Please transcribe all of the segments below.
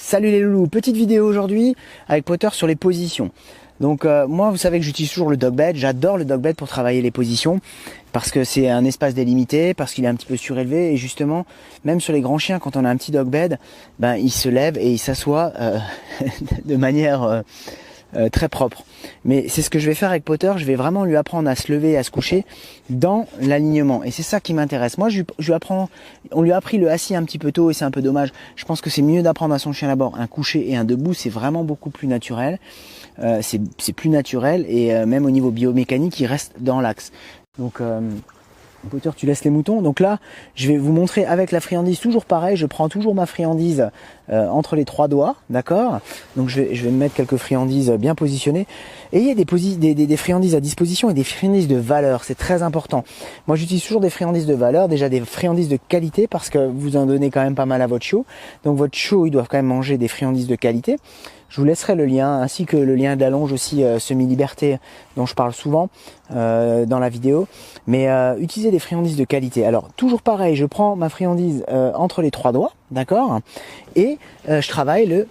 Salut les loulous, petite vidéo aujourd'hui avec Potter sur les positions. Donc moi vous savez que j'utilise toujours le dog bed, j'adore le dog bed pour travailler les positions parce que c'est un espace délimité, parce qu'il est un petit peu surélevé et justement même sur les grands chiens quand on a un petit dog bed, ben il se lève et il s'assoit de manière très propre. Mais c'est ce que je vais faire avec Potter, je vais vraiment lui apprendre à se lever et à se coucher dans l'alignement. Et c'est ça qui m'intéresse. Moi, on lui a appris le assis un petit peu tôt et c'est un peu dommage. Je pense que c'est mieux d'apprendre à son chien d'abord un couché et un debout, c'est vraiment beaucoup plus naturel. C'est plus naturel et même au niveau biomécanique, il reste dans l'axe. Donc Potter, tu laisses les moutons. Donc là, je vais vous montrer avec la friandise, toujours pareil, je prends toujours ma friandise entre les trois doigts, d'accord. Donc je vais me mettre quelques friandises bien positionnées. Et il y a des friandises à disposition et des friandises de valeur, c'est très important. Moi j'utilise toujours des friandises de valeur, déjà des friandises de qualité parce que vous en donnez quand même pas mal à votre chiot. Donc votre chiot, il doit quand même manger des friandises de qualité. Je vous laisserai le lien, ainsi que le lien d'allonge aussi semi-liberté dont je parle souvent dans la vidéo. Mais utilisez des friandises de qualité. Alors toujours pareil, je prends ma friandise entre les trois doigts, d'accord. Et je travaille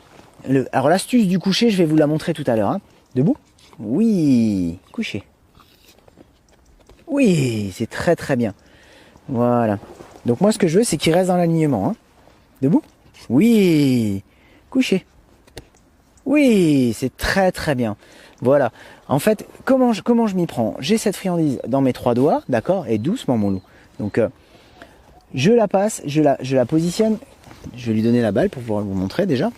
alors l'astuce du coucher, je vais vous la montrer tout à l'heure. Hein. Debout. Oui, couché. Oui, c'est très très bien. Voilà. Donc moi ce que je veux c'est qu'il reste dans l'alignement. Hein. Debout. Oui, couché. Oui, c'est très très bien. Voilà. En fait, comment je m'y prends? J'ai cette friandise dans mes trois doigts, d'accord, et doucement mon loup. Donc je la passe, je la positionne. Je vais lui donner la balle pour pouvoir vous montrer déjà.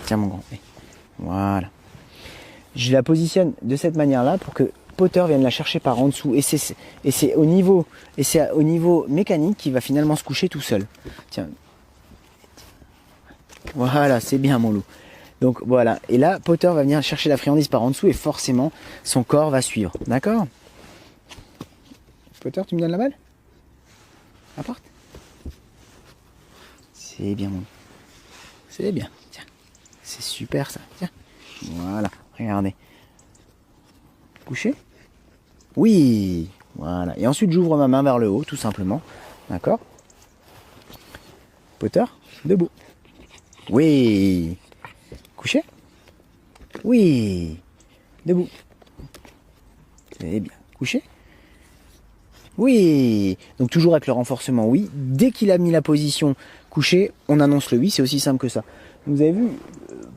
Tiens mon grand. Voilà. Je la positionne de cette manière-là pour que Potter vienne la chercher par en dessous. Et c'est au niveau mécanique qu'il va finalement se coucher tout seul. Tiens. Voilà, c'est bien mon loup. Donc voilà, et là Potter va venir chercher la friandise par en dessous et forcément son corps va suivre, d'accord? Potter, tu me donnes la balle? Apporte. C'est bien mon. C'est bien, tiens. C'est super ça, tiens. Voilà, regardez. Couché? Oui, voilà. Et ensuite j'ouvre ma main vers le haut, tout simplement, d'accord? Potter, debout. Oui. Couché? Oui. Debout. C'est bien. Couché? Oui. Donc toujours avec le renforcement oui. Dès qu'il a mis la position couché, on annonce le oui. C'est aussi simple que ça. Vous avez vu,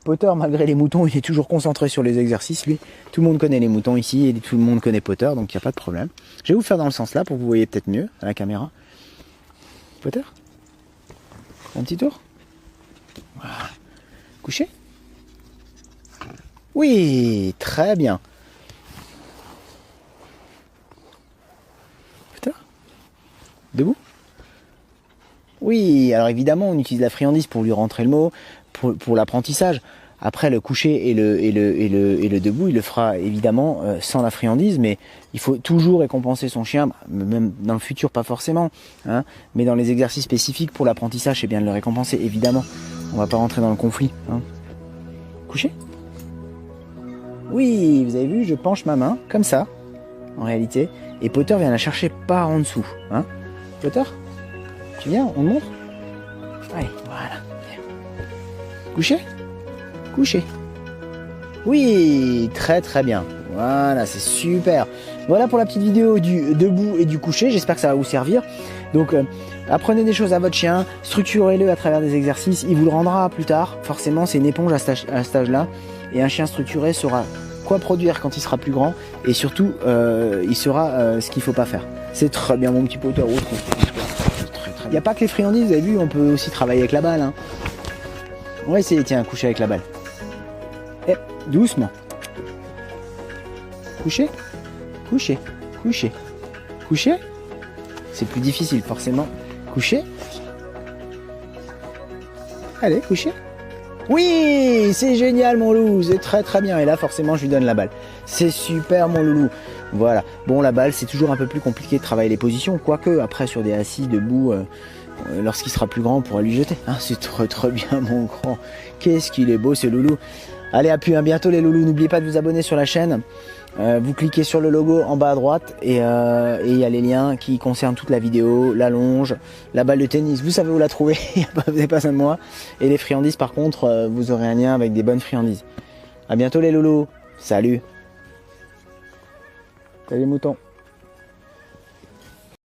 Potter, malgré les moutons, il est toujours concentré sur les exercices. Lui, tout le monde connaît les moutons ici et tout le monde connaît Potter, donc il n'y a pas de problème. Je vais vous faire dans le sens là pour que vous voyez peut-être mieux à la caméra. Potter? Un petit tour? Voilà. Couché? Oui, très bien. Putain. Debout. Oui, alors évidemment, on utilise la friandise pour lui rentrer le mot, pour l'apprentissage. Après, le coucher et le debout, il le fera évidemment sans la friandise, mais il faut toujours récompenser son chien, même dans le futur, pas forcément, hein, mais dans les exercices spécifiques pour l'apprentissage, c'est bien de le récompenser, évidemment. On va pas rentrer dans le conflit. Hein. Couché. Oui, vous avez vu, je penche ma main, comme ça, en réalité, et Potter vient la chercher par en dessous. Hein. Potter, tu viens, on montre? Allez, voilà. Couché? Couché. Oui, très très bien. Voilà, c'est super. Voilà pour la petite vidéo du debout et du coucher, j'espère que ça va vous servir. Donc, apprenez des choses à votre chien, structurez-le à travers des exercices, il vous le rendra plus tard. Forcément, c'est une éponge à cet âge-là. Et un chien structuré saura quoi produire quand il sera plus grand et surtout il saura ce qu'il ne faut pas faire. C'est très bien mon petit Potter. Il n'y a pas que les friandises, vous avez vu, on peut aussi travailler avec la balle. Hein. On va essayer, tiens, coucher avec la balle. Et doucement. Coucher, coucher, coucher, coucher. C'est plus difficile forcément. Coucher. Allez, coucher. Oui, c'est génial mon loup, c'est très très bien. Et là forcément je lui donne la balle. C'est super mon loulou. Voilà. Bon, la balle c'est toujours un peu plus compliqué de travailler les positions. Quoique après sur des assis, debout, lorsqu'il sera plus grand on pourra lui jeter. Hein, c'est très très bien mon grand. Qu'est-ce qu'il est beau ce loulou. Allez, à plus, à bientôt les loulous. N'oubliez pas de vous abonner sur la chaîne. Vous cliquez sur le logo en bas à droite et il y a les liens qui concernent toute la vidéo, la longe, la balle de tennis. Vous savez où la trouver, vous n'avez pas besoin de moi. Et les friandises, par contre, vous aurez un lien avec des bonnes friandises. À bientôt les loulous. Salut. Salut les moutons.